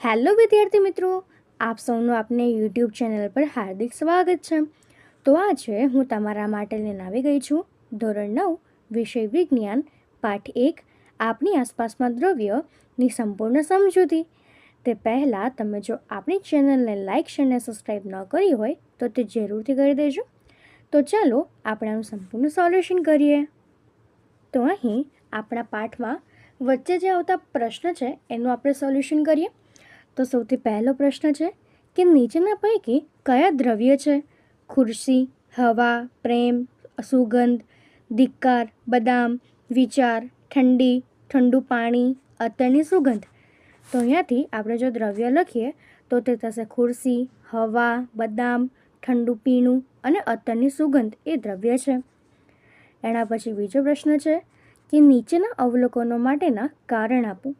Hello વિદ્યાર્થી મિત્રો, આપ સૌનું આપને યુટ્યુબ ચેનલ પર હાર્દિક સ્વાગત છે. તો આજે હું તમારા માટે લઈને આવી ગઈ છું ધોરણ 9 વિષય વિજ્ઞાન પાઠ 1 આપણી આસપાસમાં દ્રવ્યની સંપૂર્ણ સમજૂતી. તે પહેલાં તમે જો આપણી ચેનલને લાઇક શેર અને સબસ્ક્રાઈબ ન કરી હોય તો તે જરૂરથી કરી દેજો. તો ચાલો આપણે આનું સંપૂર્ણ સોલ્યુશન કરીએ. તો અહીં આપણા પાઠમાં વચ્ચે જે આવતા પ્રશ્ન છે એનું આપણે સોલ્યુશન કરીએ. તો સૌથી પહેલો પ્રશ્ન છે કે નીચેના પૈકી કયા દ્રવ્ય છે? ખુરશી, હવા, પ્રેમ, સુગંધ, ધિક્કાર, બદામ, વિચાર, ઠંડુ પાણી, અત્તરની સુગંધ. તો અહીંયાથી આપણે જો દ્રવ્ય લખીએ તો તે થશે ખુરશી, હવા, બદામ, ઠંડુ પીણું અને અત્તરની સુગંધ એ દ્રવ્ય છે. એના પછી બીજો પ્રશ્ન છે કે નીચેના અવલોકનો માટેના કારણ આપો.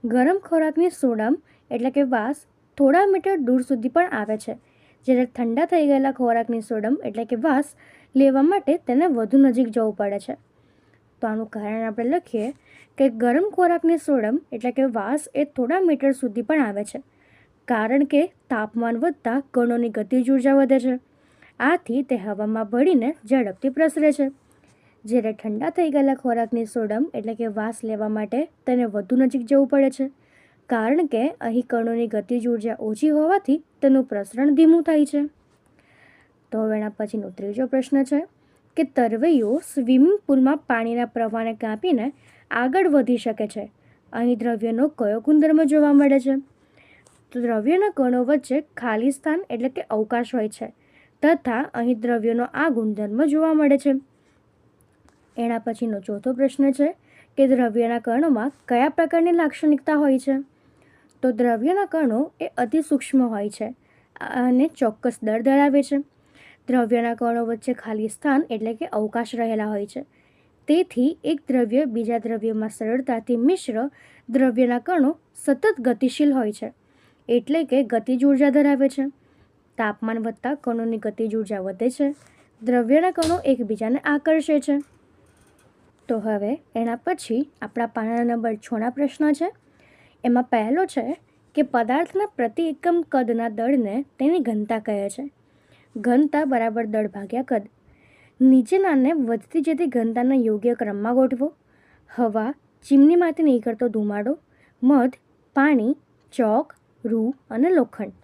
ગરમ ખોરાકની સોડમ એટલે કે વાસ થોડા મીટર દૂર સુધી પણ આવે છે, જ્યારે ઠંડા થઈ ગયેલા ખોરાકની સોડમ એટલે કે વાસ લેવા માટે તેને વધુ નજીક જવું પડે છે. તો આનું કારણ આપણે લખીએ કે ગરમ ખોરાકની સોડમ એટલે કે વાસ એ થોડા મીટર સુધી પણ આવે છે, કારણ કે તાપમાન વધતા કણોની ગતિજ ઉર્જા વધે છે. આથી તે હવામાં ભળીને ઝડપથી પ્રસરે છે. જ્યારે ઠંડા થઈ ગયેલા ખોરાકની સોડમ એટલે કે વાસ લેવા માટે તેને વધુ નજીક જવું પડે છે, કારણ કે અહીં કણોની ગતિજ ઉર્જા ઓછી હોવાથી તેનું પ્રસરણ ધીમું થાય છે. તો હવે એના પછીનો ત્રીજો પ્રશ્ન છે કે તરવૈયો સ્વિમિંગ પુલમાં પાણીના પ્રવાહને કાપીને આગળ વધી શકે છે. અહીં દ્રવ્યનો કયો ગુણધર્મ જોવા મળે છે? તો દ્રવ્યના કણો વચ્ચે ખાલી સ્થાન એટલે કે અવકાશ હોય છે, તથા અહીં દ્રવ્યનો આ ગુણધર્મ જોવા મળે છે. એના પછીનો ચોથો પ્રશ્ન છે કે દ્રવ્યના કણોમાં કયા પ્રકારની લાક્ષણિકતા હોય છે? તો દ્રવ્યના કણો એ અતિ સૂક્ષ્મ હોય છે અને ચોક્કસ દળ ધરાવે છે. દ્રવ્યના કણો વચ્ચે ખાલી સ્થાન એટલે કે અવકાશ રહેલા હોય છે. તેથી એક દ્રવ્ય બીજા દ્રવ્યમાં સરળતાથી મિશ્ર દ્રવ્યના કણો સતત ગતિશીલ હોય છે, એટલે કે ગતિજ ઉર્જા ધરાવે છે. તાપમાન વધતા કણોની ગતિજ ઉર્જા વધે છે. દ્રવ્યના કણો એકબીજાને આકર્ષે છે. તો હવે એના પછી આપણા પાના નંબર 6ના પ્રશ્ન છે. એમાં પહેલો છે કે પદાર્થના પ્રતિ એકમ કદના દળને તેની ઘનતા કહે છે. ઘનતા બરાબર દળ ભાગ્યા કદ. નીચેનાને વધતી જતી ઘનતાના યોગ્ય ક્રમમાં ગોઠવો. હવા, ચીમનીમાંથી નીકળતો ધુમાડો, મધ, પાણી, ચોક, રૂ અને લોખંડ.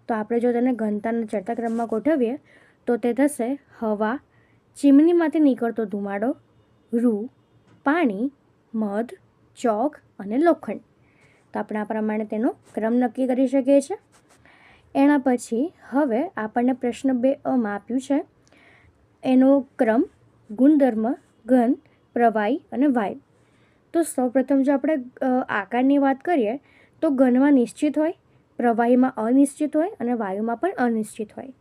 તો આપણે જો તેને ઘનતાના ચડતા ક્રમમાં ગોઠવીએ તો તે થશે હવા, ચીમનીમાંથી નીકળતો ધુમાડો, રૂ, પાણી, મધ, ચોક અને લોખંડ. તો આપણે આ પ્રમાણે તેનો ક્રમ નક્કી કરી શકીએ છીએ. એના પછી હવે આપણને પ્રશ્ન 2 આપ્યું છે. એનો ક્રમ, ગુણધર્મ, ઘન, પ્રવાહી અને વાયુ. તો સૌપ્રથમ જો આપણે આકારની વાત કરીએ તો ઘનમાં નિશ્ચિત હોય, પ્રવાહીમાં અનિશ્ચિત હોય અને વાયુમાં પણ અનિશ્ચિત હોય.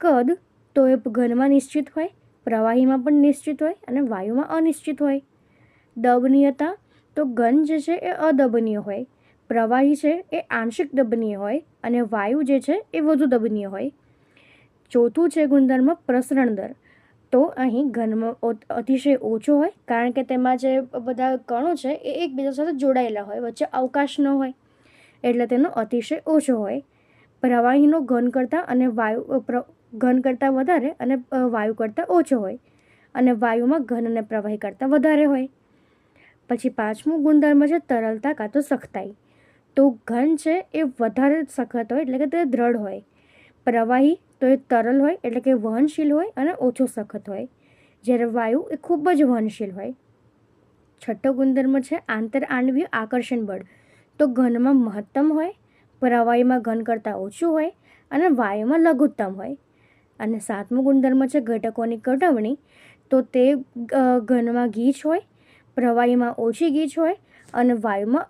કદ તો એ ઘનમાં નિશ્ચિત હોય, પ્રવાહીમાં પણ નિશ્ચિત હોય અને વાયુમાં અનિશ્ચિત હોય. દબનીયતા તો ઘન જે છે એ અદબનીય હોય, પ્રવાહી છે એ આંશિક દબનીય હોય અને વાયુ જે છે એ વધુ દબનીય હોય. ચોથું છે ગુણધર્મ પ્રસરણ દર. તો અહીં ઘનમાં અતિશય ઓછો હોય, કારણ કે તેમાં જે બધા કણો છે એ એકબીજા સાથે જોડાયેલા હોય, વચ્ચે અવકાશ ન હોય, એટલે તેનો અતિશય ઓછો હોય. પ્રવાહીનો ઘન કરતાં અને ઘન કરતાં વધારે અને વાયુ કરતાં ઓછો હોય, અને વાયુમાં ઘન અને પ્રવાહી કરતાં વધારે હોય. પછી પાંચમું ગુણધર્મ છે તરલતા કાં તો સખ્તાઈ. તો ઘન છે એ વધારે સખત હોય એટલે કે તે દ્રઢ હોય, પ્રવાહી તો એ તરલ હોય એટલે કે વહનશીલ હોય અને ઓછો સખત હોય, જ્યારે વાયુ એ ખૂબ જ વહનશીલ હોય. છઠ્ઠો ગુણધર્મ છે આંતરઆણ્વીય આકર્ષણ બળ. તો ઘનમાં મહત્તમ હોય, પ્રવાહીમાં ઘન કરતાં ઓછું હોય અને વાયુમાં લઘુત્તમ હોય. અને સાતમું ગુણધર્મ છે ઘટકોની ગોઠવણી. તો તે ઘનમાં ગીચ હોય, પ્રવાહીમાં ઓછી ગીચ હોય અને વાયુમાં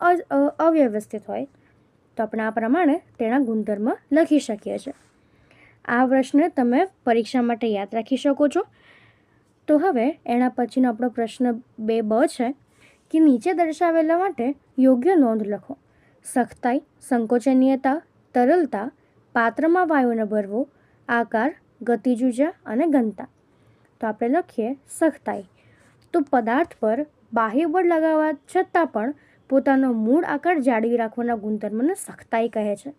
અવ્યવસ્થિત હોય. તો આપણે આ પ્રમાણે તેના ગુણધર્મ લખી શકીએ છીએ. આ પ્રશ્ન તમે પરીક્ષા માટે યાદ રાખી શકો છો. તો હવે એના પછીનો આપણો પ્રશ્ન 2બ છે કે નીચે દર્શાવેલા માટે યોગ્ય નોંધ લખો. સખ્તાઈ, સંકોચનીયતા, તરલતા, પાત્રમાં વાયુને ભરવો, આકાર, ગતિજ ઉર્જા અને ઘનતા. તો આપણે લખીએ સખ્તાઈ. તો પદાર્થ પર બાહ્ય બળ લગાવવા છતાં પણ પોતાનો મૂળ આકાર જાળવી રાખવાના ગુણધર્મને સખ્તાઈ કહે છે.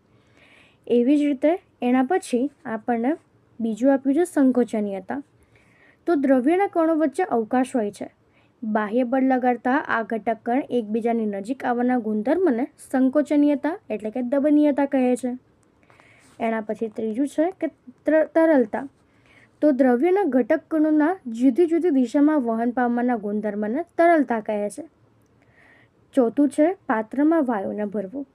એવી જ રીતે એના પછી આપણને બીજું આપ્યું છે સંકોચનીયતા. તો દ્રવ્યના કણો વચ્ચે અવકાશ હોય છે. બાહ્ય બળ લગાડતા આ ઘટક કણ એકબીજાની નજીક આવવાના ગુણધર્મને સંકોચનીયતા એટલે કે દબનીયતા કહે છે. એના પછી ત્રીજું છે કે તરલતા. તો દ્રવ્યના ઘટક કણોના જુદી જુદી દિશામાં વહન પામવાના ગુણધર્મને તરલતા કહે છે. ચોથું છે પાત્રમાં વાયુને ભરવું.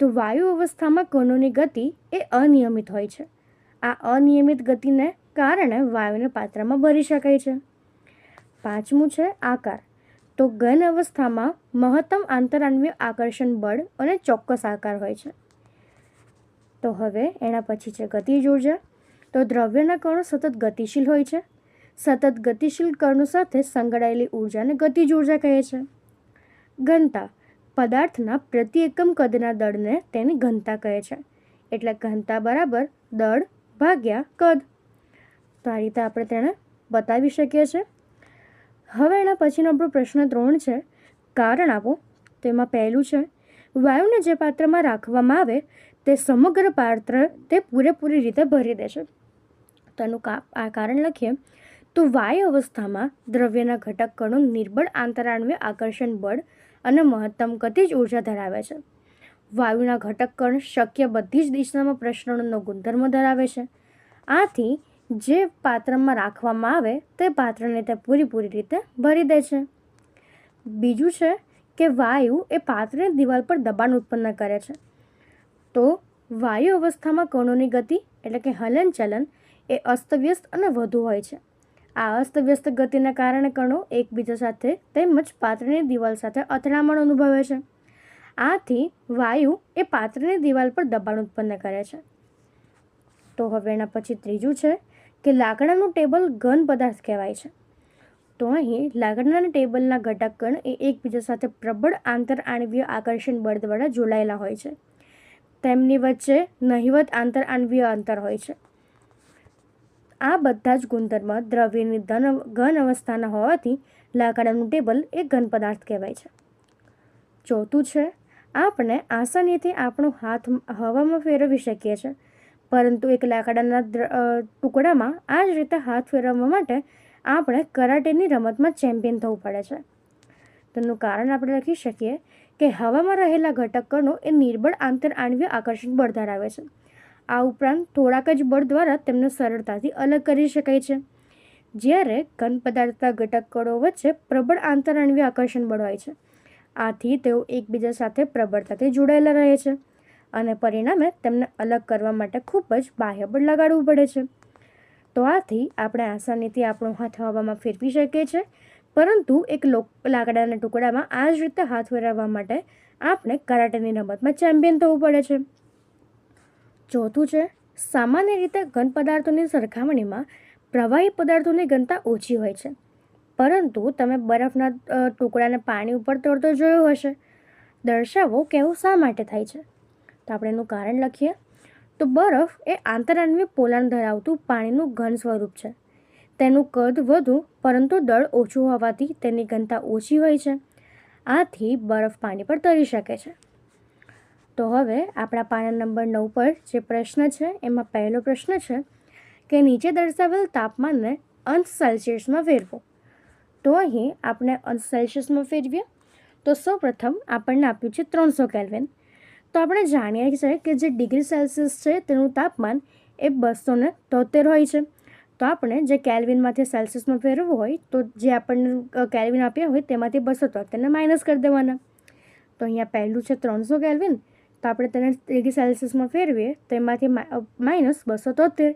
તો વાયુ અવસ્થામાં કણોની ગતિ એ અનિયમિત હોય છે. આ અનિયમિત ગતિને કારણે વાયુને પાત્રમાં ભરી શકાય છે. પાંચમું છે આકાર. તો ઘન અવસ્થામાં મહત્તમ આંતરાણ્વીય આકર્ષણ બળ અને ચોક્કસ આકાર હોય છે. તો હવે એના પછી છે ગતિજ ઉર્જા. તો દ્રવ્યના કણો સતત ગતિશીલ હોય છે. સતત ગતિશીલ કણો સાથે સંકળાયેલી ઉર્જાને ગતિજ ઉર્જા કહે છે. ઘનતા. પદાર્થના પ્રતિ એકમ કદના દળને તેની ઘનતા કહે છે. એટલે ઘનતા બરાબર દળ ભાગ્યા કદ. તો આ રીતે આપણે તેને બતાવી શકીએ છીએ. હવે એના પછીનો આપણો પ્રશ્ન 3 છે કારણ આપો. તો એમાં પહેલું છે વાયુને જે પાત્રમાં રાખવામાં આવે તે સમગ્ર પાત્ર તે પૂરેપૂરી રીતે ભરી દે છે. તો એનું આ કારણ લખીએ તો વાયુ અવસ્થામાં દ્રવ્યના ઘટક કણો નિર્બળ આંતરાણ્વીય આકર્ષણ બળ અને મહત્તમ ગતિજ ઉર્જા ધરાવે છે. વાયુના ઘટક કણ શક્ય બધી જ દિશામાં પ્રસરણનો ગુણધર્મ ધરાવે છે. આથી જે પાત્રમાં રાખવામાં આવે તે પાત્રને તે પૂરી રીતે ભરી દે છે. બીજું છે કે વાયુ એ પાત્રની દિવાલ પર દબાણ ઉત્પન્ન કરે છે. તો વાયુ અવસ્થામાં કણોની ગતિ એટલે કે હલનચલન એ અસ્તવ્યસ્ત અને વધુ હોય છે. આ અસ્તવ્યસ્ત ગતિના કારણે કણો એકબીજા સાથે તેમજ પાત્રની દિવાલ સાથે અથડામણ અનુભવે છે. આથી વાયુ એ પાત્રની દિવાલ પર દબાણ ઉત્પન્ન કરે છે. તો હવે એના પછી ત્રીજું છે કે લાકડાનું ટેબલ ઘન પદાર્થ કહેવાય છે. તો અહીં લાકડાના ટેબલના ઘટક કણ એ એકબીજા સાથે પ્રબળ આંતરઆણ્વીય આકર્ષણ બળ દ્વારા જોડાયેલા હોય છે. તેમની વચ્ચે નહિવત આંતરઆણ્વીય અંતર હોય છે. આ બધા જ ગુણધર્મ દ્રવ્યની ઘન અવસ્થાના હોવાથી લાકડાનું ટેબલ એ ઘન પદાર્થ કહેવાય છે. ચોથું છે આપણે આસાનીથી આપણો હાથ હવામાં ફેરવી શકીએ છીએ, પરંતુ એક લાકડાના ટુકડામાં આ જ રીતે હાથ ફેરવવા માટે આપણે કરાટેની રમતમાં ચેમ્પિયન થવું પડે છે. તેનું કારણ આપણે લખી શકીએ કે હવામાં રહેલા ઘટક કણો એ નિર્બળ આંતરઆણ્વીય આકર્ષણ બળ ધરાવે છે. આ ઉપરાંત થોડાક જ બળ દ્વારા તેમને સરળતાથી અલગ કરી શકાય છે. જ્યારે ઘન પદાર્થના ઘટક કણો વચ્ચે પ્રબળ આંતરઆણ્વીય આકર્ષણ બળ હોય છે. આથી તેઓ એકબીજા સાથે પ્રબળતાથી જોડાયેલા રહે છે અને પરિણામે તેમને અલગ કરવા માટે ખૂબ જ બાહ્ય બળ લગાડવું પડે છે. તો આથી આપણે આસાનીથી આપણો હાથ હવામાં ફેરવી શકીએ છીએ, પરંતુ એક લાકડાના ટુકડામાં આ જ રીતે હાથ ફેરવવા માટે આપણે કરાટેની રમતમાં ચેમ્પિયન થવું પડે છે. ચોથું છે સામાન્ય રીતે ઘન પદાર્થોની સરખામણીમાં પ્રવાહી પદાર્થોની ઘનતા ઓછી હોય છે, પરંતુ તમે બરફના ટુકડાને પાણી ઉપર તરતો જોયો હશે. દર્શાવો કે એવું શા માટે થાય છે? તો આપણે એનું કારણ લખીએ તો બરફ એ આંતરઆણ્વીય પોલાણ ધરાવતું પાણીનું ઘન સ્વરૂપ છે. તેનું કદ વધુ પરંતુ દળ ઓછું હોવાથી તેની ઘનતા ઓછી હોય છે. આથી બરફ પાણી પર તરી શકે છે. તો હવે આપણા પાના નંબર 9 પર જે પ્રશ્ન છે એમાં પહેલો પ્રશ્ન છે કે નીચે દર્શાવેલ તાપમાનને અંશ સેલ્સિયસમાં ફેરવો. તો અહીં આપણે અંશ સેલ્સિયસમાં ફેરવીએ તો સૌપ્રથમ આપણને આપ્યું છે 300 કેલ્વિન. તો આપણે જાણીએ છીએ કે જે ડિગ્રી સેલ્સિયસ છે તેનું તાપમાન એ 273 હોય છે. તો આપણે જે કેલ્વિનમાંથી સેલ્સિયસમાં ફેરવવું હોય તો જે આપણને કેલ્વિન આપ્યા હોય તેમાંથી 273ને માઇનસ કરી દેવાના. તો અહીંયા પહેલું છે 300 કેલ્વિન, તો આપણે તેને ડિગ્રી સેલ્સિયસમાં ફેરવીએ તો એમાંથી -273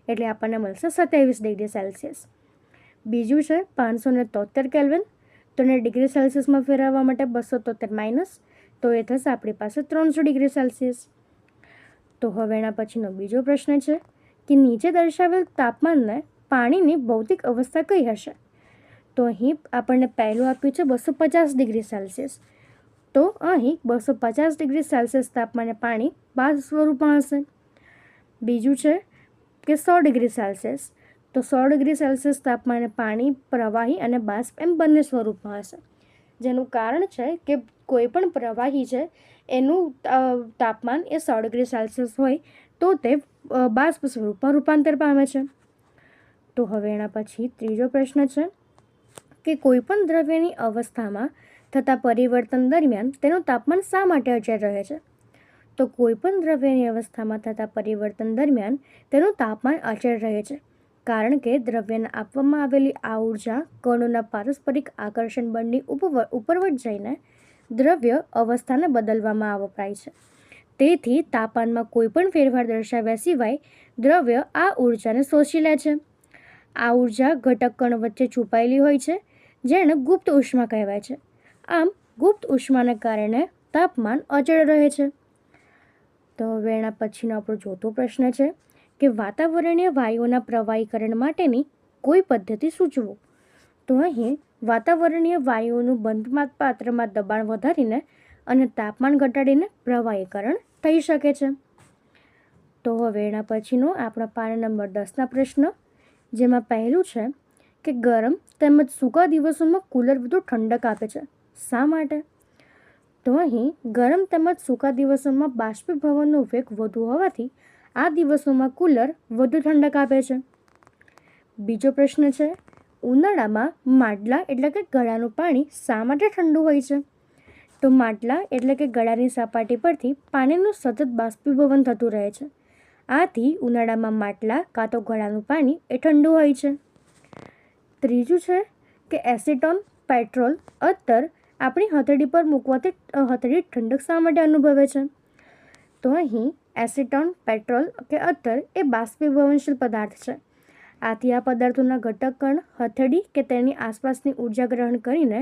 એટલે આપણને મળશે 27 ડિગ્રી સેલ્સિયસ. બીજું છે 573 કેલ્વિન, તો એને ડિગ્રી સેલ્સિયસમાં ફેરવવા માટે 273 માઇનસ, તો એ થશે આપણી પાસે 300 ડિગ્રી સેલ્સિયસ. તો હવે એના પછીનો બીજો પ્રશ્ન છે કે નીચે દર્શાવેલ તાપમાનને પાણીની ભૌતિક અવસ્થા કઈ હશે? તો અહીં આપણને પહેલું આપ્યું છે 250 ડિગ્રી સેલ્સિયસ. તો અહીં 250 ડિગ્રી સેલ્સિયસ તાપમાને પાણી બાષ્પ સ્વરૂપમાં હશે. બીજું છે કે 100 ડિગ્રી સેલ્સિયસ, તો 100 ડિગ્રી સેલ્સિયસ તાપમાને પાણી પ્રવાહી અને બાષ્પ એમ બંને સ્વરૂપમાં હશે. જેનું કારણ છે કે કોઈ પણ પ્રવાહી છે એનું તાપમાન એ 100 ડિગ્રી સેલ્સિયસ હોય તો તે બાષ્પ સ્વરૂપમાં રૂપાંતર પામે છે. તો હવે એના પછી ત્રીજો પ્રશ્ન છે કે કોઈપણ દ્રવ્યની અવસ્થામાં થતા પરિવર્તન દરમિયાન તેનું તાપમાન શા માટે અચળ રહે છે? તો કોઈપણ દ્રવ્યની અવસ્થામાં થતા પરિવર્તન દરમિયાન તેનું તાપમાન અચળ રહે છે કારણ કે દ્રવ્યને આપવામાં આવેલી આ ઉર્જા કણોના પારસ્પરિક આકર્ષણ બળની ઉપરવટ જઈને દ્રવ્ય અવસ્થાને બદલવામાં વપરાય છે. તેથી તાપમાનમાં કોઈપણ ફેરફાર દર્શાવ્યા સિવાય દ્રવ્ય આ ઉર્જાને શોષી લે છે. આ ઉર્જા ઘટક કણ વચ્ચે છુપાયેલી હોય છે જેને ગુપ્ત ઉષ્મા કહેવાય છે. આમ ગુપ્ત ઉષ્માને કારણે તાપમાન અચળ રહે છે. તો હવે એના પછીનો આપણો ચોથો પ્રશ્ન છે કે વાતાવરણીય વાયુઓના પ્રવાહીકરણ માટેની કોઈ પદ્ધતિ સૂચવો. તો અહીં વાતાવરણીય વાયુઓનું બંધ પાત્રમાં દબાણ વધારીને અને તાપમાન ઘટાડીને પ્રવાહીકરણ થઈ શકે છે. તો હવે એના પછીનો આપણા પાના નંબર 10ના પ્રશ્ન, જેમાં પહેલું છે કે ગરમ તેમજ સૂકા દિવસોમાં કુલર વધુ ઠંડક આપે છે. શા માટે? તો અહીં ગરમ તેમજ સૂકા દિવસોમાં બાષ્પીભવનનો વેગ વધુ હોવાથી આ દિવસોમાં કુલર વધુ ઠંડક આપે છે. બીજો પ્રશ્ન છે ઉનાળામાં માટલા એટલે કે ગળાનું પાણી શા માટે ઠંડુ હોય છે? તો માટલા એટલે કે ગળાની સપાટી પરથી પાણીનું સતત બાષ્પીભવન થતું રહે છે. આથી ઉનાળામાં માટલા કાં તો ગળાનું પાણી એ ઠંડુ હોય છે. ત્રીજું છે કે એસિટોન, પેટ્રોલ, અત્તર આપણી હથેળી પર મૂકવાથી હથેળી ઠંડક શા માટે અનુભવે છે? તો અહીં એસિટોન, પેટ્રોલ કે અત્તર એ બાષ્પીભવનશીલ પદાર્થ છે. આથી આ પદાર્થોના ઘટક કણ હથેળી કે તેની આસપાસની ઉર્જા ગ્રહણ કરીને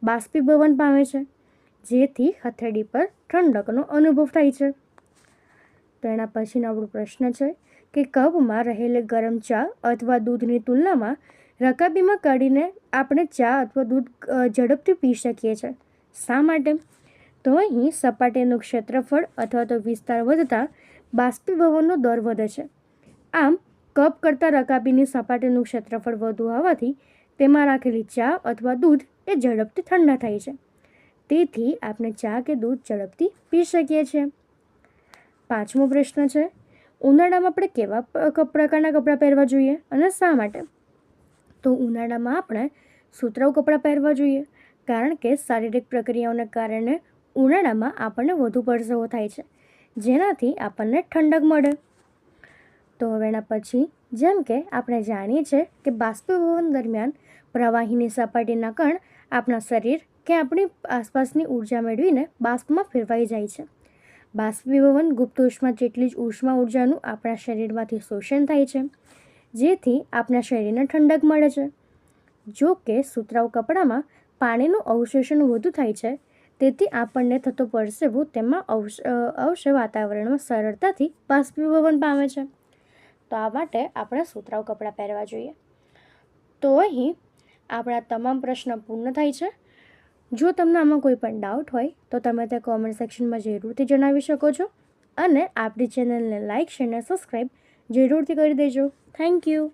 બાષ્પીભવન પામે છે, જેથી હથેળી પર ઠંડકનો અનુભવ થાય છે. તો એના પછીનો આપણો પ્રશ્ન છે કે કપમાં રહેલી ગરમ ચા અથવા દૂધની તુલનામાં રકાબીમાં કાઢીને આપણે ચા અથવા દૂધ ઝડપથી પી શકીએ છીએ. શા માટે? તો અહીં સપાટીનું ક્ષેત્રફળ અથવા તો વિસ્તાર વધતા બાષ્પીભવનનો દર વધે છે. આમ કપ કરતાં રકાબીની સપાટીનું ક્ષેત્રફળ વધુ હોવાથી તેમાં રાખેલી ચા અથવા દૂધ એ ઝડપથી ઠંડા થાય છે. તેથી આપણે ચા કે દૂધ ઝડપથી પી શકીએ છીએ. પાંચમો પ્રશ્ન છે ઉનાળામાં આપણે કેવા પ્રકારના કપડાં પહેરવા જોઈએ અને શા માટે? તો ઉનાળામાં આપણે સુતરાઉ કપડાં પહેરવા જોઈએ કારણ કે શારીરિક પ્રક્રિયાઓને કારણે ઉનાળામાં આપણને વધુ પરસેવો થાય છે, જેનાથી આપણને ઠંડક મળે. તો હવે એના પછી જેમ કે આપણે જાણીએ છીએ કે બાષ્પીભવન દરમિયાન પ્રવાહીની સપાટીના કણ આપણા શરીર કે આપણી આસપાસની ઉર્જા મેળવીને બાષ્પમાં ફેરવાઈ જાય છે. બાષ્પીભવન ગુપ્ત ઉષ્મા જેટલી જ ઉષ્મા ઉર્જાનું આપણા શરીરમાંથી શોષણ થાય છે, જેથી આપણા શરીરને ઠંડક મળે છે. જો કે સુતરાઉ કપડામાં પાણીનું અવશોષણ વધુ થાય છે, તેથી આપણને થતો પરસેવો તેમાં અવશ્ય વાતાવરણમાં સરળતાથી બાષ્પીભવન પામે છે. તો આ માટે આપણે સુતરાઉ કપડાં પહેરવા જોઈએ. તો અહીં આપણા તમામ પ્રશ્નો પૂર્ણ થાય છે. જો તમને આમાં કોઈ પણ ડાઉટ હોય તો તમે તે કોમેન્ટ સેક્શનમાં જરૂરથી જણાવી શકો છો અને આપણી ચેનલને લાઇક, શેર અને સબસ્ક્રાઈબ જરૂરથી કરી દેજો. Thank you.